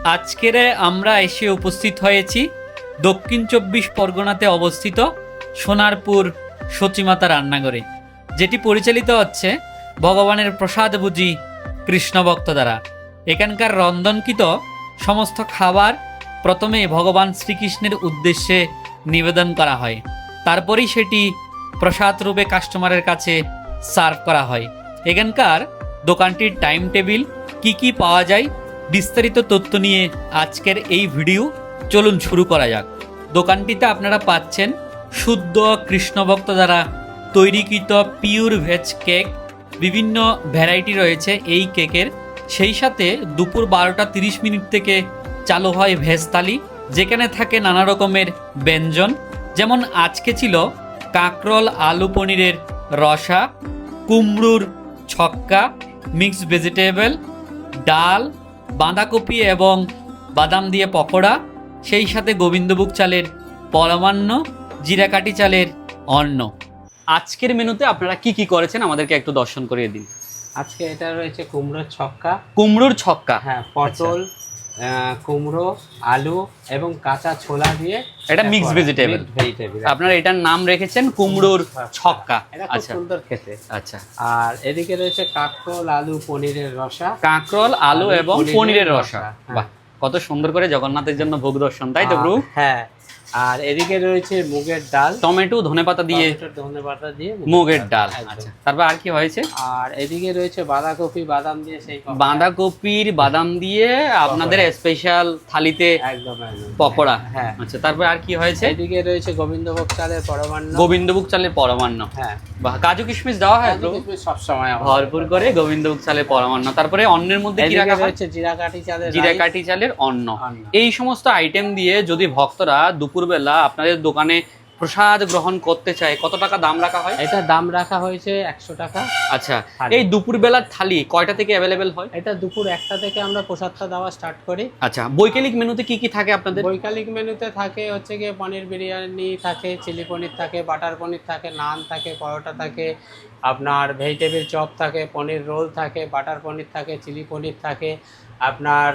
আজকের আমরা এসে উপস্থিত হয়েছি দক্ষিণ ২৪ পরগনাতে অবস্থিত সোনারপুর সচিমাতা রান্নাঘরে, যেটি পরিচালিত হচ্ছে ভগবানের প্রসাদ বুঝি কৃষ্ণভক্ত দ্বারা। এখানকার রন্ধনকৃত সমস্ত খাবার প্রথমে ভগবান শ্রীকৃষ্ণের উদ্দেশ্যে নিবেদন করা হয়, তারপরেই সেটি প্রসাদ রূপে কাস্টমারের কাছে সার্ভ করা হয়। এখানকার দোকানটির টাইম টেবিল, কি পাওয়া যায়, বিস্তারিত তথ্য নিয়ে আজকের এই ভিডিও। চলুন শুরু করা যাক। দোকানটিতে আপনারা পাচ্ছেন শুদ্ধ কৃষ্ণভক্ত দ্বারা তৈরিকৃত পিওর ভেজ কেক। বিভিন্ন ভ্যারাইটি রয়েছে এই কেকের। সেই সাথে দুপুর 12টা 30 মিনিট থেকে চালু হয় ভেজ থালি, যেখানে থাকে নানা রকমের ব্যঞ্জন। যেমন আজকে ছিল কাঁকরোল আলু পনিরের রসা, কুমড়োর ছক্কা, মিক্সড ভেজিটেবল, ডাল, বাঁধাকপি এবং বাদাম দিয়ে পকোড়া, সেই সাথে গোবিন্দভোগ চালের পরমান্ন, জিরাকাঠি চালের অন্ন। আজকের মেনুতে আপনারা কি করেছেন আমাদেরকে একটু দর্শন করিয়ে দিন। আজকে এটা রয়েছে কুমড়োর ছক্কা। কুমড়োর ছক্কা, হ্যাঁ, পটল, কুমড়ো, আলু এবং কাঁচা ছোলা দিয়ে এটা মিক্সড ভেজিটেবল। আপনারা এটার নাম রেখেছেন কুমড়োর ছক্কা। আচ্ছা, সুন্দর খেতে। আচ্ছা, আর এদিকে রয়েছে কাঁকরোল আলু পনিরের রসা। কাঁকরোল আলু এবং পনিরের রসা। বাহ, কত সুন্দর করে জগন্নাথের জন্য ভোগ দর্শন, তাই তো প্রভু? হ্যাঁ। আর এদিকে রয়েছে মুগের ডাল, টমেটো ধনেপাতা দিয়ে মুগের ডাল। আচ্ছা, তারপর আর কি হয়েছে? আর এদিকে রয়েছে বাঁধাকপি বাদাম দিয়ে সেই বাঁধাকপির বাদাম দিয়ে আপনাদের স্পেশাল থালিতে একদম পকোড়া। হ্যাঁ। আচ্ছা, তারপর আর কি হয়েছে? এদিকে রয়েছে গোবিন্দভোগ চালের পরমান্ন। গোবিন্দভোগ চালের পরমান্ন। হ্যাঁ। বাহ, কাজু কিশমিশ দেওয়া হয় সব সময় ভরপুর করে গোবিন্দভোগ চালের পরমান্ন। তারপরে অন্নের মধ্যে কি রাখা হয়? জিরাকাঠি চালের অন্ন। এই সমস্ত আইটেম দিয়ে যদি ভক্তরা দুপুরবেলা আপনাদের দোকানে প্রসাদ গ্রহণ করতে চায়, কত টাকা দাম রাখা হয়? এটা দাম রাখা হয়েছে 100 টাকা। আচ্ছা, এই দুপুরবেলার থালি কয়টা থেকে অ্যাভেলেবেল হয়? এটা দুপুর 1টা থেকে আমরা প্রসাদটা দেওয়া স্টার্ট করি। আচ্ছা, বৈকালিক মেনুতে কি থাকে আপনাদের? বৈকালিক মেনুতে থাকে হচ্ছে গিয়ে পনির বিরিয়ানি থাকে, চিলি পনির থাকে, বাটার পনির থাকে, নান থাকে, পরোটা থাকে, আপনার ভেজিটেবল চপ থাকে, পনির রোল থাকে, বাটার পনির থাকে, চিলি পনির থাকে, আপনার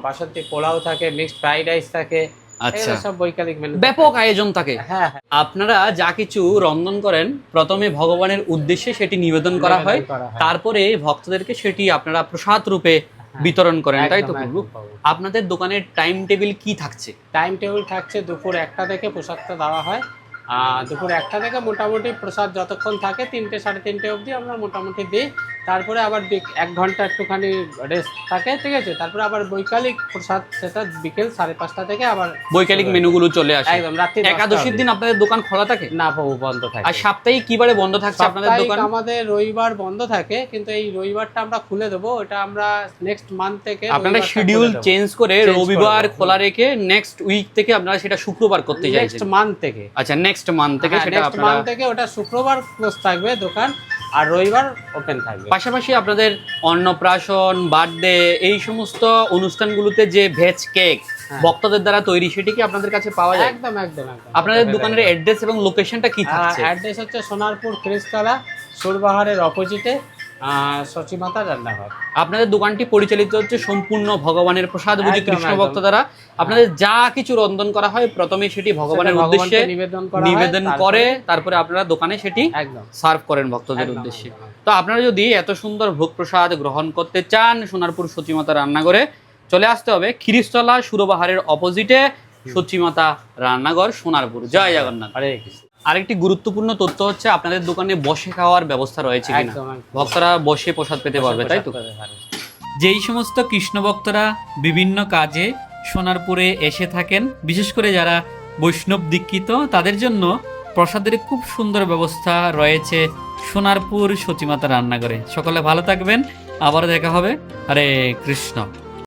বাসন্তী পোলাও থাকে, মিক্সড ফ্রাইড রাইস থাকে। আচ্ছা, সব বৈকালিক মেনু, ব্যাপক আয়োজন থাকে। হ্যাঁ। আপনারা যা কিছু রন্ধন করেন প্রথমে ভগবানের উদ্দেশ্যে সেটি নিবেদন করা হয়, তারপরে ভক্তদেরকে সেটি আপনারা প্রসাদ রূপে বিতরণ করেন, তাই তো? আপনাদের দোকানের টাইম টেবিল কি থাকছে? টাইম টেবিল থাকছে দুপুর 1টা থেকে প্রসাদটা দেওয়া হয়। দুপুর 1টা থেকে মোটামুটি প্রসাদ যতক্ষণ থাকে 3টে 3:30 অবধি আমরা মোটামুটি দিই। তারপরে আবার 1 ঘন্টা একটুখানি রেস্ট থাকে, ঠিক আছে? তারপরে আবার বৈকালিক প্রসাদ, সেটা বিকেল 5:30 থেকে আবার বৈকালিক মেনুগুলো চলে আসে। একদম রাত্রি। একাদশীর দিন আপনাদের দোকান খোলা থাকে? না বাবু, বন্ধ থাকে। আর সাপ্তাহিক কিবারে বন্ধ থাকছে আপনাদের দোকান? আমাদের রবিবার বন্ধ থাকে, কিন্তু এই রবিবারটা আমরা খুলে দেবো। এটা আমরা নেক্সট মান্থ থেকে আপনারা শিডিউল চেঞ্জ করে রবিবার খোলা রেখে নেক্সট উইক থেকে আপনারা সেটা শুক্রবার করতে চাইছেন? নেক্সট মান্থ থেকে। আচ্ছা, নেক্সট মান্থ থেকে সেটা আপনারা মান্থ থেকে ওটা শুক্রবার ক্লোজ থাকবে দোকান, আর রবিবার ওপেন থাকবে। পাশাপাশি আপনাদের অন্নপ্রাশন, বার্থডে, এই সমস্ত অনুষ্ঠানগুলোতে যে ভেজ কেক ভক্তদের দ্বারা তৈরি, সেটি কি আপনাদের কাছে পাওয়া যায়? একদম। আপনাদের দোকানের অ্যাড্রেস এবং লোকেশনটা কি থাকছে? অ্যাড্রেস হচ্ছে সোনারপুর খ্রিস্টতলা, সুরবাহারের অপোজিটে সচিমাতা রান্নাঘর। আপনাদের দোকানটি পরিচালিত হচ্ছে সম্পূর্ণ ভগবানের প্রসাদ বুঝি কৃষ্ণ ভক্ত দ্বারা। আপনাদের যা কিছু রন্ধন করা হয় প্রথমে সেটি ভগবানের উদ্দেশ্যে নিবেদন করে, তারপরে আপনারা দোকানে সেটি সার্ভ করেন ভক্তদের উদ্দেশ্যে। তো আপনারা যদি এত সুন্দর ভোগ প্রসাদ গ্রহণ করতে চান, সোনারপুর সচিমাতা রান্নাঘরে চলে আসতে হবে। খ্রিস্টতলা সুরবাহারের অপোজিটে সচিমাতা রান্নাঘর, সোনারপুর। জয় জগন্নাথ। আরেকটি গুরুত্বপূর্ণ তথ্য হচ্ছে আপনাদের দোকানে বসে খাওয়ার ব্যবস্থা রয়েছে কিনা? ভক্তরা বসে প্রসাদ পেতে পারবে, তাই তো? যেই সমস্ত কৃষ্ণ ভক্তরা বিভিন্ন কাজে সোনারপুরে এসে থাকেন, বিশেষ করে যারা বৈষ্ণব দীক্ষিত, তাদের জন্য প্রসাদের খুব সুন্দর ব্যবস্থা রয়েছে সোনারপুর সচিমাতা রান্নাঘরে। সকলে ভালো থাকবেন, আবার দেখা হবে। হরে কৃষ্ণ।